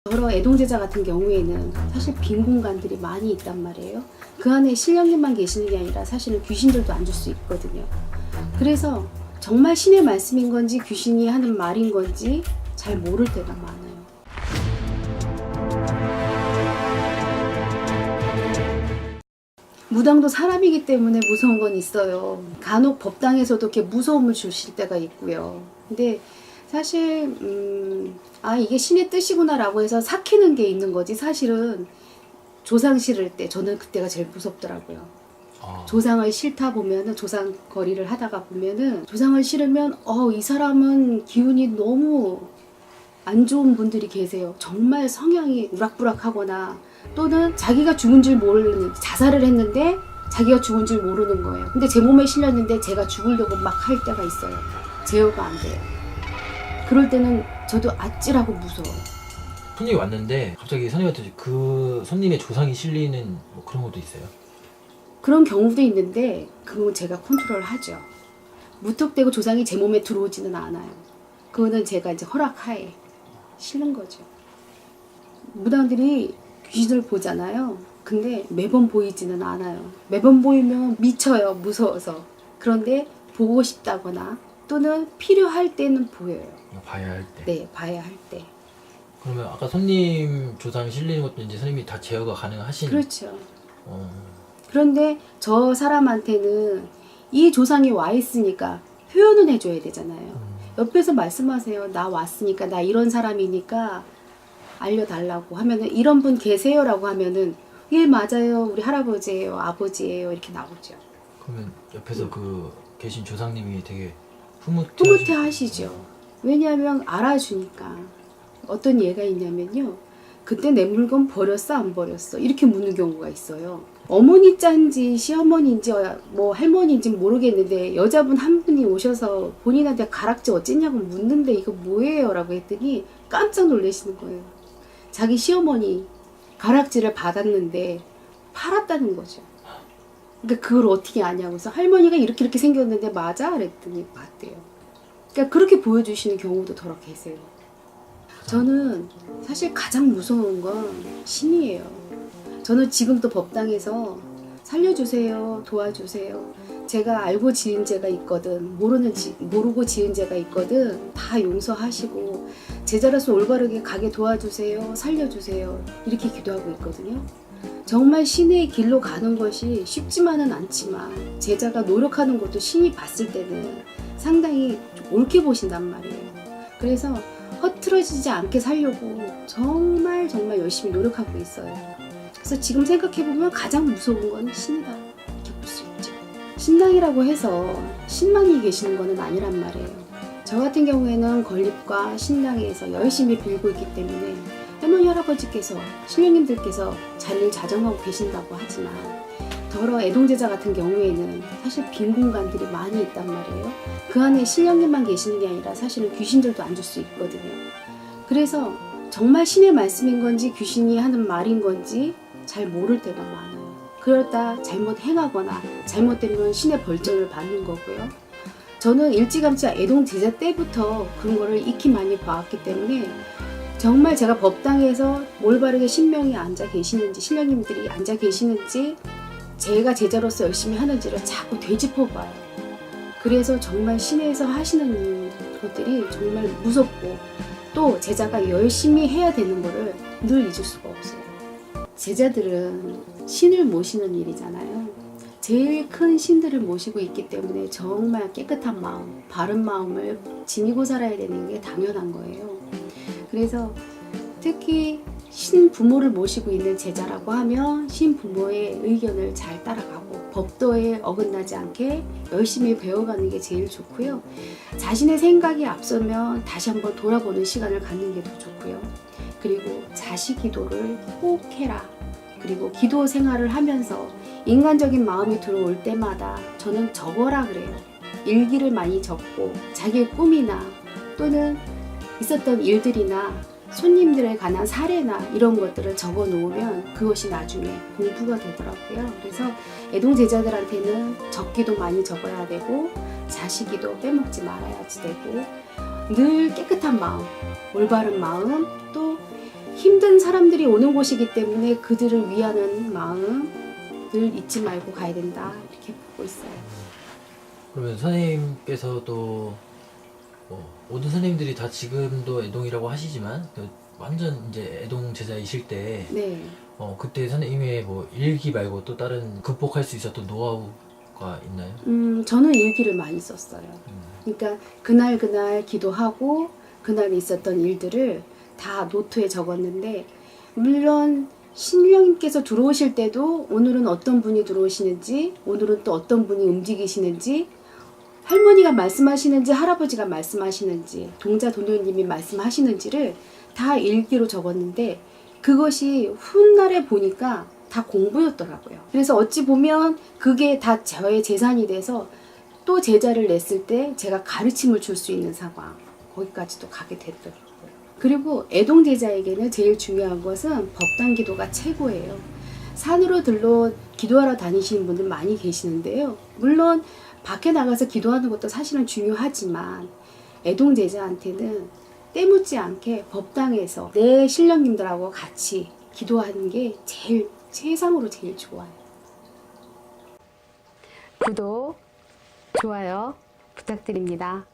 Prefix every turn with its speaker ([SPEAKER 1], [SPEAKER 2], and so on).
[SPEAKER 1] 여러 애동제자 같은 경우에는 사실 빈 공간들이 많이 있단 말이에요. 그 안에 신령님만 계시는 게 아니라 사실은 귀신들도 앉을 수 있거든요. 그래서 정말 신의 말씀인 건지 귀신이 하는 말인 건지 잘 모를 때가 많아요. 무당도 사람이기 때문에 무서운 건 있어요. 간혹 법당에서도 이렇게 무서움을 주실 때가 있고요. 근데 사실 이게 신의 뜻이구나 라고 해서 삭히는 게 있는 거지, 사실은 조상 실을 때 저는 그때가 제일 무섭더라고요. 조상을 싫다 보면은, 조상 거리를 하다가 보면은 조상을 싫으면 이 사람은 기운이 너무 안 좋은 분들이 계세요. 정말 성향이 우락부락하거나 또는 자기가 죽은 줄 모르는, 자살을 했는데 자기가 죽은 줄 모르는 거예요. 근데 제 몸에 실렸는데 제가 죽으려고 막 할 때가 있어요. 제어가 안 돼요. 그럴 때는 저도 아찔하고 무서워요.
[SPEAKER 2] 손님이 왔는데 갑자기 선생님한테 그 손님의 조상이 실리는 뭐 그런 것도 있어요?
[SPEAKER 1] 그런 경우도 있는데 그건 제가 컨트롤 하죠. 무턱대고 조상이 제 몸에 들어오지는 않아요. 그거는 제가 이제 허락하에 실는 거죠. 무당들이 귀신을 보잖아요. 근데 매번 보이지는 않아요. 매번 보이면 미쳐요, 무서워서. 그런데 보고 싶다거나 또는 필요할 때는 보여요.
[SPEAKER 2] 봐야 할 때?
[SPEAKER 1] 네, 봐야 할 때.
[SPEAKER 2] 그러면 아까 손님 조상 실리는 것도 이제 선생님이 다 제어가 가능하신?
[SPEAKER 1] 그렇죠. 그런데 저 사람한테는 이 조상이 와 있으니까 표현은 해줘야 되잖아요. 옆에서 말씀하세요. 나 왔으니까, 나 이런 사람이니까 알려달라고 하면은, 이런 분 계세요 라고 하면은, 예 맞아요, 우리 할아버지예요, 아버지예요, 이렇게 나오죠.
[SPEAKER 2] 그러면 옆에서 그 계신 조상님이 되게 흐뭇해
[SPEAKER 1] 하시죠. 왜냐하면 알아주니까. 어떤 예가 있냐면요, 그때 내 물건 버렸어 안 버렸어 이렇게 묻는 경우가 있어요. 어머니 짠지 시어머니인지 뭐 할머니인지 모르겠는데 여자분 한 분이 오셔서 본인한테 가락지 어쨌냐고 묻는데 이거 뭐예요? 라고 했더니 깜짝 놀라시는 거예요. 자기 시어머니 가락지를 받았는데 팔았다는 거죠. 그러니까 그걸 어떻게 아냐고 해서 할머니가 이렇게 생겼는데 맞아? 그랬더니 맞대요. 그러니까 그렇게 보여주시는 경우도 더러 계세요. 저는 사실 가장 무서운 건 신이에요. 저는 지금도 법당에서 살려주세요, 도와주세요. 제가 알고 지은 죄가 있거든, 모르고 지은 죄가 있거든, 다 용서하시고 제자로서 올바르게 가게 도와주세요, 살려주세요, 이렇게 기도하고 있거든요. 정말 신의 길로 가는 것이 쉽지만은 않지만 제자가 노력하는 것도 신이 봤을 때는 상당히 좀 옳게 보신단 말이에요. 그래서 허트러지지 않게 살려고 정말 열심히 노력하고 있어요. 그래서 지금 생각해보면 가장 무서운 건 신이다, 이렇게 볼 수 있죠. 신당이라고 해서 신만이 계시는 거는 아니란 말이에요. 저 같은 경우에는 건립과 신당에서 열심히 빌고 있기 때문에 할머니 할아버지께서, 신령님들께서 자리를 자정하고 계신다고 하지만 더러 애동제자 같은 경우에는 사실 빈 공간들이 많이 있단 말이에요. 그 안에 신령님만 계시는 게 아니라 사실은 귀신들도 앉을 수 있거든요. 그래서 정말 신의 말씀인 건지 귀신이 하는 말인 건지 잘 모를 때가 많아요. 그러다 잘못 행하거나 잘못되면 신의 벌점을 받는 거고요. 저는 일찌감치 애동제자 때부터 그런 거를 익히 많이 봐왔기 때문에 정말 제가 법당에서 올바르게 신명이 앉아 계시는지, 신령님들이 앉아 계시는지, 제가 제자로서 열심히 하는지를 자꾸 되짚어봐요. 그래서 정말 신에서 하시는 것들이 정말 무섭고, 또 제자가 열심히 해야 되는 거를 늘 잊을 수가 없어요. 제자들은 신을 모시는 일이잖아요. 제일 큰 신들을 모시고 있기 때문에 정말 깨끗한 마음, 바른 마음을 지니고 살아야 되는 게 당연한 거예요. 그래서 특히 신부모를 모시고 있는 제자라고 하면 신부모의 의견을 잘 따라가고 법도에 어긋나지 않게 열심히 배워가는 게 제일 좋고요. 자신의 생각이 앞서면 다시 한번 돌아보는 시간을 갖는 게 더 좋고요. 그리고 자식 기도를 꼭 해라. 그리고 기도 생활을 하면서 인간적인 마음이 들어올 때마다 저는 적어라 그래요. 일기를 많이 적고 자기의 꿈이나 또는 있었던 일들이나 손님들에 관한 사례나 이런 것들을 적어 놓으면 그것이 나중에 공부가 되더라고요. 그래서 애동제자들한테는 적기도 많이 적어야 되고 자식기도 빼먹지 말아야지 되고 늘 깨끗한 마음, 올바른 마음, 또 힘든 사람들이 오는 곳이기 때문에 그들을 위하는 마음을 잊지 말고 가야 된다 이렇게 보고 있어요.
[SPEAKER 2] 그러면 선생님께서도 모든 선생님들이 다 지금도 애동이라고 하시지만 완전 이제 애동 제자이실 때
[SPEAKER 1] 네.
[SPEAKER 2] 그때 선생님의 뭐 일기 말고 또 다른 극복할 수 있었던 노하우가 있나요?
[SPEAKER 1] 저는 일기를 많이 썼어요. 그러니까 그날 기도하고 그날 있었던 일들을 다 노트에 적었는데, 물론 신령님께서 들어오실 때도 오늘은 어떤 분이 들어오시는지, 오늘은 또 어떤 분이 움직이시는지, 할머니가 말씀하시는지 할아버지가 말씀하시는지 동자 도노님이 말씀하시는지를 다 일기로 적었는데, 그것이 훗날에 보니까 다 공부였더라고요. 그래서 어찌 보면 그게 다 저의 재산이 돼서 또 제자를 냈을 때 제가 가르침을 줄 수 있는 상황, 거기까지도 가게 됐더라고요. 그리고 애동 제자에게는 제일 중요한 것은 법당 기도가 최고예요. 산으로 들러 기도하러 다니시는 분들 많이 계시는데요. 물론 밖에 나가서 기도하는 것도 사실은 중요하지만 애동 제자한테는 때묻지 않게 법당에서 내 신령님들하고 같이 기도하는 게 제일 세상으로 제일 좋아요. 구독, 좋아요 부탁드립니다.